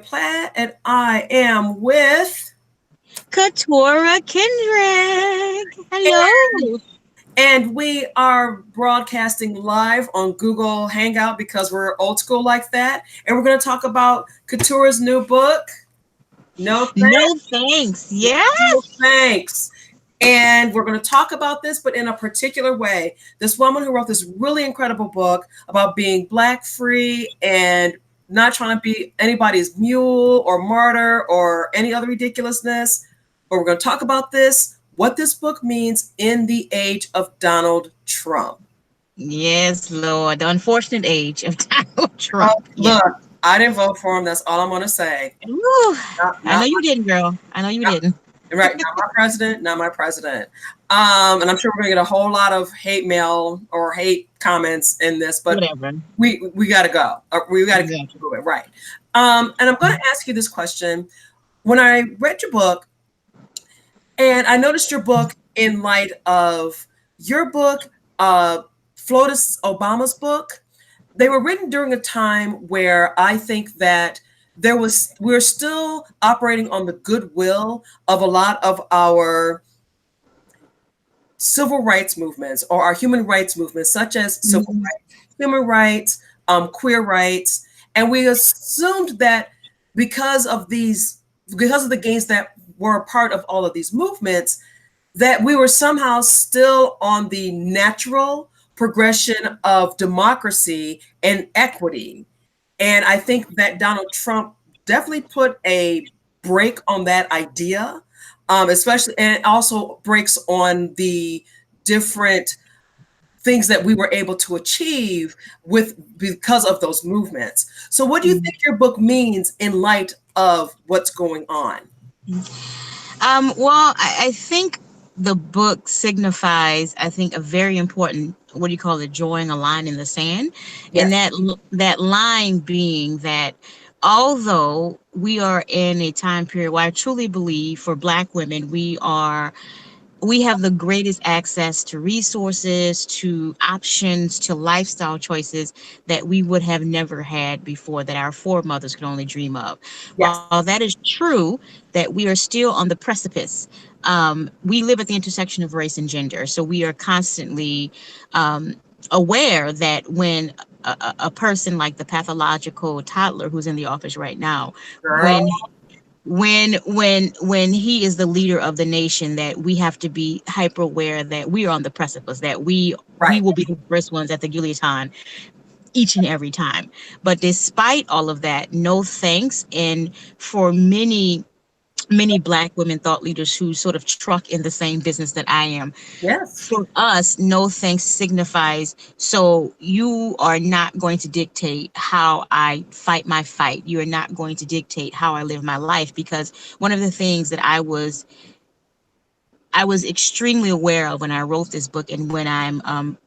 Platt, and I am with, Keturah Kendrick. Hello. and we are broadcasting live on Google Hangout because we're old school like that. And we're going to talk about Keturah's new book, No No Thanks. thanks. No Yes. Thanks. And we're going to talk about this, but in a particular way. This woman who wrote this really incredible book about being Black free and not trying to be anybody's mule or martyr or any other ridiculousness. But we're going to talk about this, what this book means in the age of Donald Trump. Yes, Lord. The unfortunate age of Donald Oh, Trump. Yes. look, I didn't vote for him. That's all I'm going to say. Ooh, Not, I know not you didn't, girl. I know you didn't. Right, not my president, not my president. And I'm sure we're gonna get a whole lot of hate mail or hate comments in this, but Whatever. we gotta go. We gotta get Exactly. through it, right? And I'm gonna ask you this question. When I read your book, and I noticed your book in light of your book, Flotus Obama's book, they were written during a time where I think that we're still operating on the goodwill of a lot of our civil rights movements or our human rights movements, such as civil Mhm. rights, human rights, queer rights, and we assumed that because of these, because of the gains that were a part of all of these movements, that we were somehow still on the natural progression of democracy and equity. And I think that Donald Trump definitely put a break on that idea, especially, and it also breaks on the different things that we were able to achieve with because of those movements. So, what do you think your book means in light of what's going on? Well, I think the book signifies, I think, a very important, what do you call it, drawing a line in the sand. And Yes. that line being that although we are in a time period where I truly believe for Black women, we have the greatest access to resources, to options, to lifestyle choices that we would have never had before, that our foremothers could only dream of. While Yes. that is true, that we are still on the precipice. We live at the intersection of race and gender, so we are constantly aware that when a person like the pathological toddler who's in the office right now, Girl. when he is the leader of the nation, that we have to be hyper aware that we are on the precipice, that we Right. will be the first ones at the guillotine each and every time. But despite all of that, no thanks. And for many Black women thought leaders who sort of truck in the same business that I am, Yes. for us, no thanks signifies, so you are not going to dictate how I fight my fight. You are not going to dictate how I live my life. Because one of the things that I was extremely aware of when I wrote this book and when I'm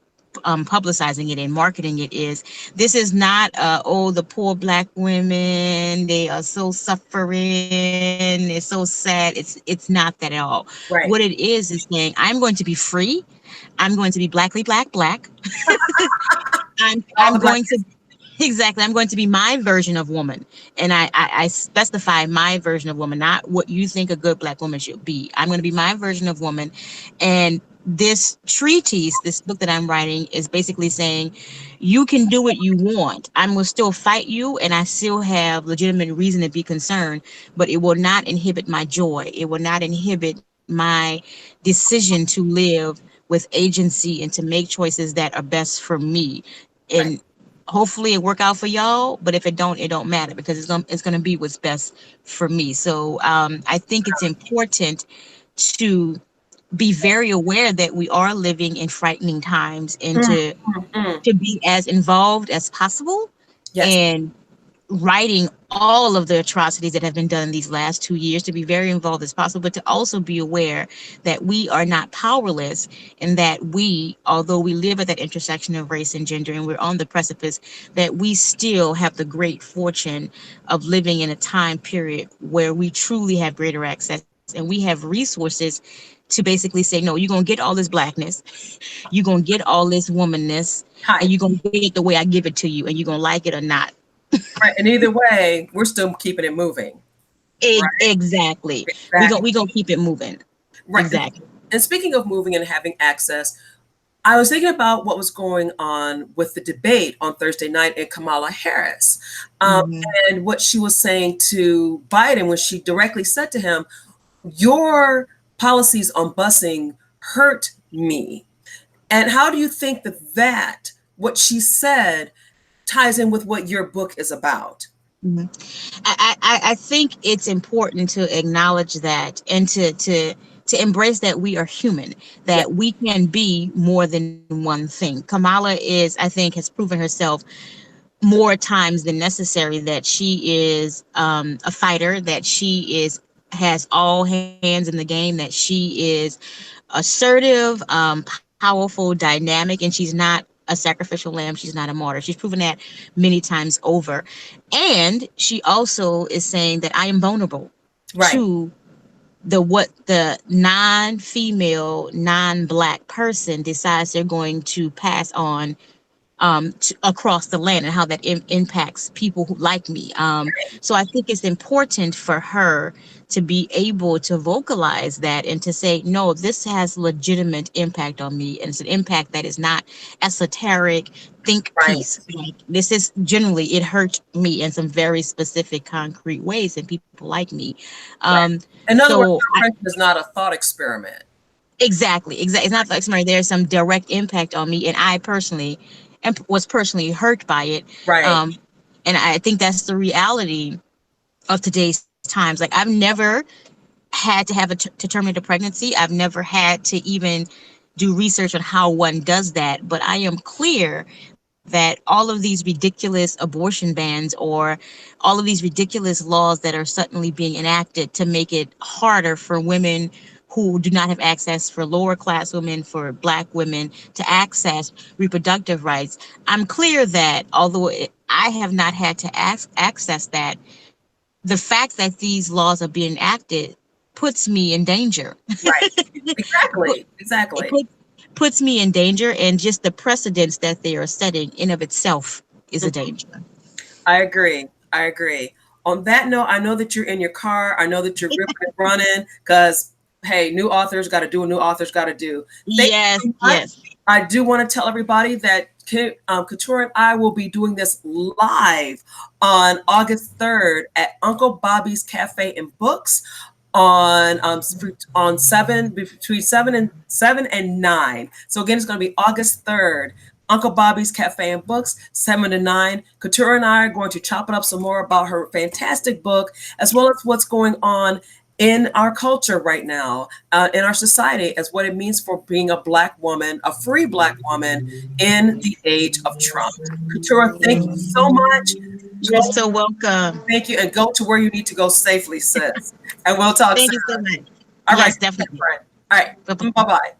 publicizing it and marketing it is, this is not oh, the poor Black women, they are so suffering, it's so sad. It's not that at all. What Right. it is saying, I'm going to be free, I'm going to be black. All I'm the black. going to, exactly, I'm going to be my version of woman. And I specify my version of woman, not what you think a good Black woman should be. I'm going to be my version of woman. And this treatise, this book that I'm writing, is basically saying you can do what you want. I'm going to still fight you, and I still have legitimate reason to be concerned, but it will not inhibit my joy. It will not inhibit my decision to live with agency and to make choices that are best for me. Right. And hopefully it work out for y'all, but if it don't, it don't matter, because it's gonna be what's best for me. So I think it's important to be very aware that we are living in frightening times, and Mm, to mm, mm. to be as involved as possible, Yes. and writing all of the atrocities that have been done in these last 2 years, to be very involved as possible, but to also be aware that we are not powerless, and that we, although we live at that intersection of race and gender and we're on the precipice, that we still have the great fortune of living in a time period where we truly have greater access and we have resources to basically say, no, you're going to get all this blackness, you're going to get all this womanness, and Hi. you're going to get it the way I give it to you, and you're going to like it or not. Right. And either way, we're still keeping it moving. Right. Exactly. Exactly. We gonna keep it moving. Right. Exactly. And speaking of moving and having access, I was thinking about what was going on with the debate on Thursday night and Kamala Harris, um, Hmm. and what she was saying to Biden when she directly said to him, "Your policies on busing hurt me." And how do you think that what she said ties in with what your book is about? Hmm. I think it's important to acknowledge that and to embrace that we are human, Yeah. that we can be more than one thing. Kamala is, I think, has proven herself more times than necessary that she is a fighter, that she is has all hands in the game, that she is assertive, powerful, dynamic, and she's not a sacrificial lamb. She's not a martyr. She's proven that many times over. And she also is saying that I am vulnerable Right. to the what the non-female, non-black person decides they're going to pass on across the land, and how that impacts people who like me. So I think it's important for her to be able to vocalize that and to say, no, this has legitimate impact on me. And it's an impact that is not esoteric, think Right. piece. Like, this is generally, it hurt me in some very specific, concrete ways, and people like me. Right. Um, In other words, so your question is not a thought experiment. Exactly. It's not like somebody, there's some direct impact on me, and I personally was personally hurt by it. Right. Um, and I think that's the reality of today's times. Like, I've never had to have to terminate a pregnancy. I've never had to even do research on how one does that. But I am clear that all of these ridiculous abortion bans, or all of these ridiculous laws that are suddenly being enacted to make it harder for women who do not have access, for lower class women, for black women to access reproductive rights. I'm clear that although I have not had to access that, the fact that these laws are being enacted puts me in danger. Right. Put- Exactly. it Exactly. puts me in danger, and just the precedents that they are setting in of itself is a danger. I agree. I agree. On that note, I know that you're in your car. I know that you're ripping and running because, hey, new authors got to do what new authors got to do. Thank Yes, you so much. yes. I do want to tell everybody that Keturah and I will be doing this live on August 3rd at Uncle Bobby's Cafe and Books on 7 and 9. So again, it's going to be August 3rd. Uncle Bobby's Cafe and Books, 7 to 9. Keturah and I are going to chop it up some more about her fantastic book, as well as what's going on in our culture right now, in our society, as what it means for being a Black woman, a free Black woman in the age of Trump. Keturah, thank you so much. You're so welcome. Thank you, and go to where you need to go safely, sis. And we'll talk Thank soon. you so much. All right. Yes, definitely. All right. Bye-bye. Bye bye.